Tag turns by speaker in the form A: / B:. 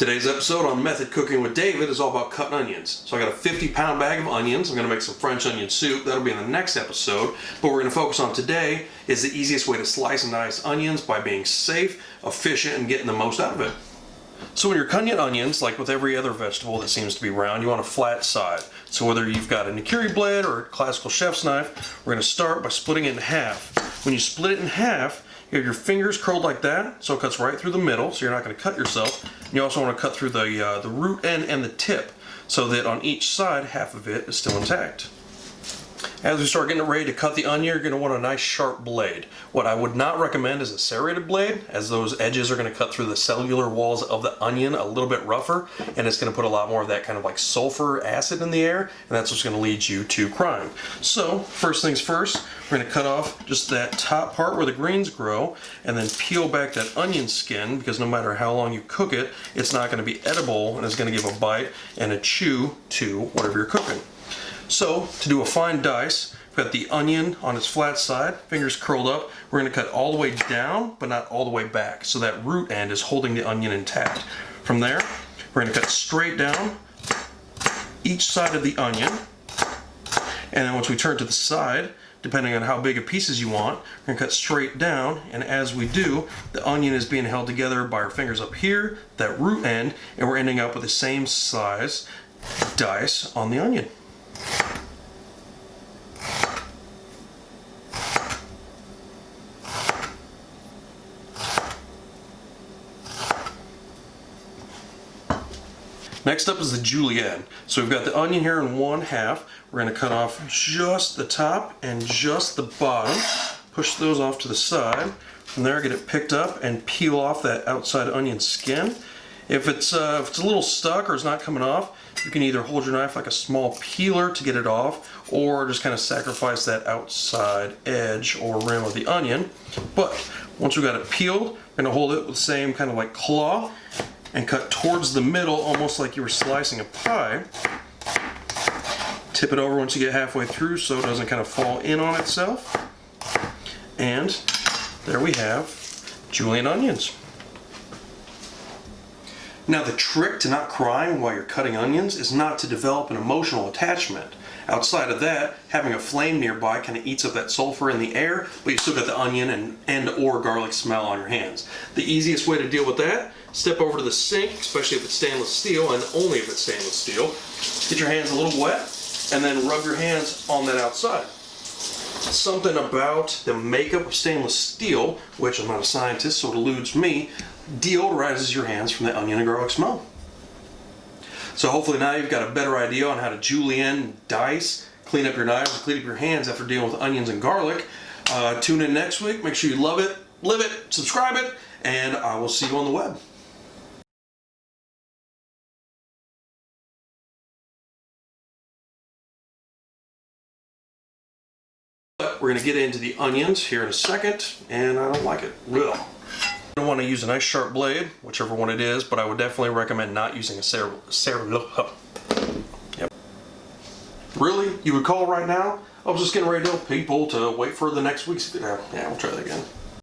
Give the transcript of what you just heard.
A: Today's episode on Method Cooking with David is all about cutting onions. So I got a 50-pound bag of onions. I'm going to make some French onion soup. That'll be in the next episode. But what we're going to focus on today is the easiest way to slice and dice onions by being safe, efficient, and getting the most out of it. So when you're cutting onions, like with every other vegetable that seems to be round, you want a flat side. So whether you've got a nikiri blade or a classical chef's knife, we're going to start by splitting it in half. When you split it in half, you have your fingers curled like that, so it cuts right through the middle, so you're not going to cut yourself. And you also want to cut through the root end and the tip, so that on each side, half of it is still intact. As we start getting ready to cut the onion, you're going to want a nice sharp blade. What I would not recommend is a serrated blade, as those edges are going to cut through the cellular walls of the onion a little bit rougher, and it's going to put a lot more of that kind of like sulfur acid in the air, and that's what's going to lead you to crime. So, first things first, we're going to cut off just that top part where the greens grow, and then peel back that onion skin, because no matter how long you cook it, it's not going to be edible, and it's going to give a bite and a chew to whatever you're cooking. So, to do a fine dice, we've got the onion on its flat side, fingers curled up. We're going to cut all the way down, but not all the way back, so that root end is holding the onion intact. From there, we're going to cut straight down each side of the onion, and then once we turn to the side, depending on how big of pieces you want, we're going to cut straight down, and as we do, the onion is being held together by our fingers up here, that root end, and we're ending up with the same size dice on the onion. Next up is the Julienne. So we've got the onion here in one half. We're going to cut off just the top and just the bottom. Push those off to the side. From there, get it picked up and peel off that outside onion skin. If it's a little stuck or it's not coming off, you can either hold your knife like a small peeler to get it off, or just kind of sacrifice that outside edge or rim of the onion. But once we've got it peeled, we're going to hold it with the same kind of like claw and cut towards the middle, almost like you were slicing a pie. Tip it over once you get halfway through so it doesn't kind of fall in on itself. And there we have Julienne onions. Now the trick to not crying while you're cutting onions is not to develop an emotional attachment. Outside of that, having a flame nearby kind of eats up that sulfur in the air, but you still got the onion and or garlic smell on your hands. The easiest way to deal with that, step over to the sink, especially if it's stainless steel, and only if it's stainless steel. Get your hands a little wet, and then rub your hands on that outside. Something about the makeup of stainless steel, which I'm not a scientist, so it eludes me, deodorizes your hands from the onion and garlic smell. So hopefully now you've got a better idea on how to Julienne dice, clean up your knives, and clean up your hands after dealing with onions and garlic. Tune in next week. Make sure you love it, live it, subscribe it, and I will see you on the web. We're going to get into the onions here in a second, and I don't like it. Ugh. I don't want to use a nice sharp blade, whichever one it is, but I would definitely recommend not using Yep. Really? You would call right now? I was just getting ready to tell people to wait for the next week's video. Yeah, we'll try that again.